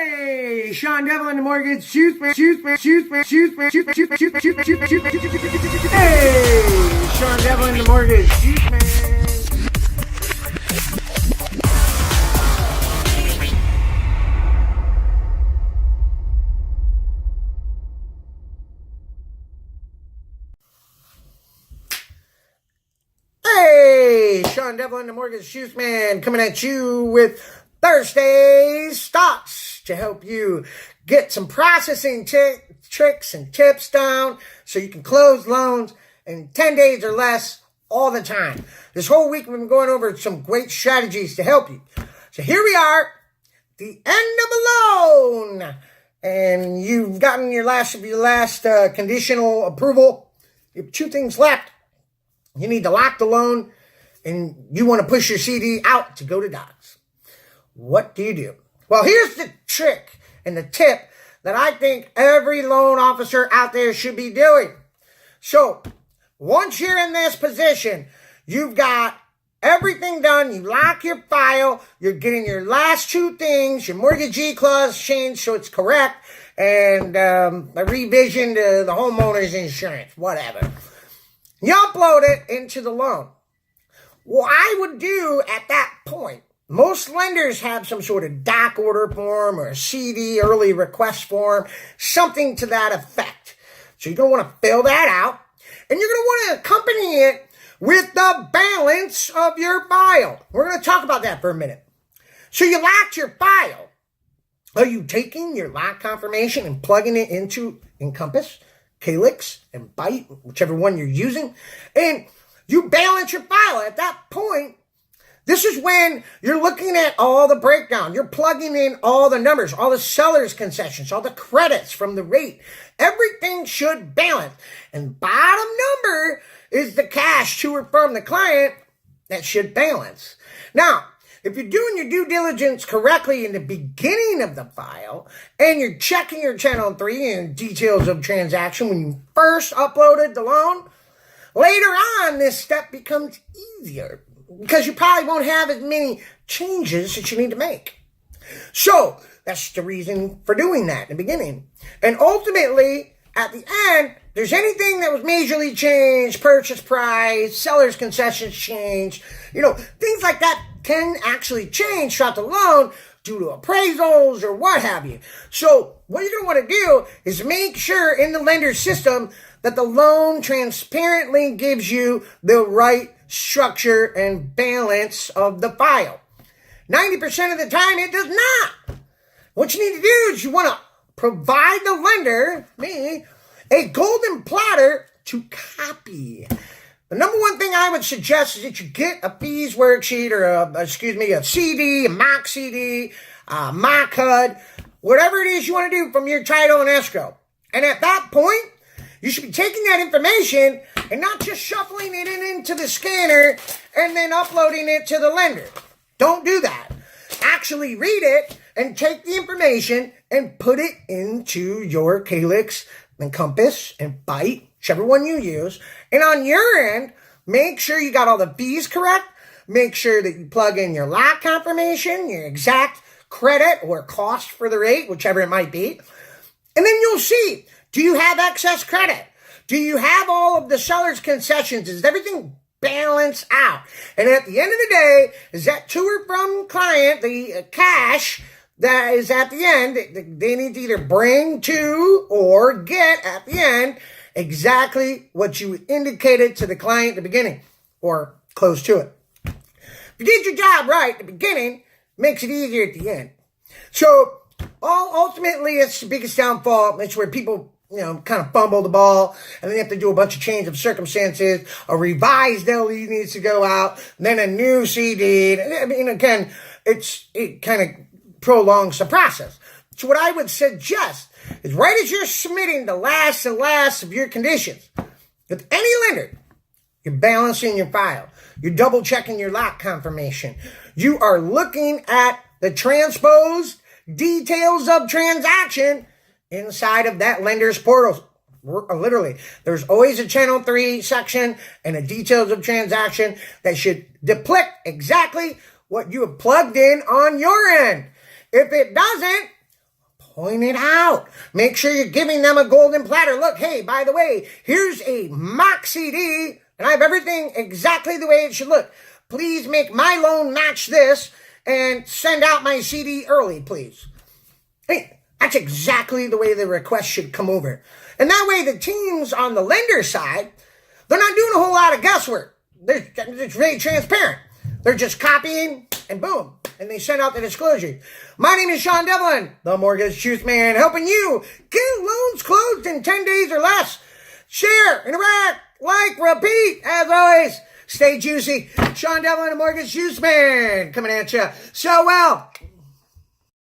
Hey, Sean Devlin, the mortgage shoes man, shoes man, shoes man, shoes man, shoes man, shoes man, shoes man, shoes man, shoes man, shoes man, shoes man. Hey, Sean Devlin, the mortgage shoes man. Hey, Sean Devlin, the mortgage shoes man, coming at you with Thursday's stocks to help you get some processing tricks and tips down so you can close loans in 10 days or less all the time. This whole week we've been going over some great strategies to help you. So here we are, the end of a loan, and you've gotten your last conditional approval. You have two things left. You need to lock the loan, and you want to push your CD out to go to docs. What do you do? Well, here's the trick and the tip that I think every loan officer out there should be doing. So, once you're in this position, you've got everything done, you lock your file, you're getting your last two things, your mortgagee clause changed so it's correct, and a revision to the homeowner's insurance, whatever. You upload it into the loan. What I would do at that point, most lenders have some sort of doc order form or a CD early request form, something to that effect. So you're going to want to fill that out, and you're going to want to accompany it with the balance of your file. We're going to talk about that for a minute. So you locked your file. Are you taking your lock confirmation and plugging it into Encompass, Calyx, and Byte, whichever one you're using, and you balance your file? At that point, this is when you're looking at all the breakdown. You're plugging in all the numbers, all the seller's concessions, all the credits from the rate. Everything should balance. And bottom number is the cash to or from the client that should balance. Now, if you're doing your due diligence correctly in the beginning of the file, and you're checking your Channel 3 and details of transaction when you first uploaded the loan, later on, this step becomes easier because you probably won't have as many changes that you need to make. So, that's the reason for doing that in the beginning. And ultimately, at the end, there's anything that was majorly changed, purchase price, seller's concessions changed, things like that can actually change throughout the loan due to appraisals or what have you. So what you're going to want to do is make sure in the lender's system that the loan transparently gives you the right structure and balance of the file. 90% of the time it does not. What you need to do is you want to provide the lender, me, a golden platter to copy. The number one thing I would suggest is that you get a fees worksheet or a CD, a mock CD, a mock HUD, whatever it is you want to do from your title and escrow. And at that point, you should be taking that information and not just shuffling it into the scanner and then uploading it to the lender. Don't do that. Actually read it and take the information and put it into your Calyx, Encompass, and Byte, whichever one you use. And on your end, make sure you got all the fees correct. Make sure that you plug in your lock confirmation, your exact credit or cost for the rate, whichever it might be. And then you'll see, do you have excess credit? Do you have all of the seller's concessions? Is everything balanced out? And at the end of the day, is that to or from client, the cash that is at the end, they need to either bring to or get at the end exactly what you indicated to the client at the beginning or close to it. If you did your job right at the beginning, makes it easier at the end. So ultimately, it's the biggest downfall. It's where people kind of fumble the ball, and then you have to do a bunch of change of circumstances. A revised LE needs to go out, then a new CD. I mean, again, it kind of prolongs the process. So what I would suggest is right as you're submitting the last of your conditions, with any lender, you're balancing your file. You're double checking your lock confirmation. You are looking at the transposed details of transaction inside of that lender's portal. Literally, there's always a Channel 3 section and a details of transaction that should depict exactly what you have plugged in on your end. If it doesn't, point it out. Make sure you're giving them a golden platter. Look, hey, by the way, here's a mock CD, and I have everything exactly the way it should look. Please make my loan match this and send out my CD early, please. Hey, that's exactly the way the request should come over. And that way the teams on the lender side, they're not doing a whole lot of guesswork. It's very transparent. They're just copying and boom, and they send out the disclosure. My name is Sean Devlin, the Mortgage Juice Man, helping you get loans closed in 10 days or less. Share, interact, like, repeat. As always, stay juicy. Sean Devlin, the Mortgage Juice Man, coming at you so well.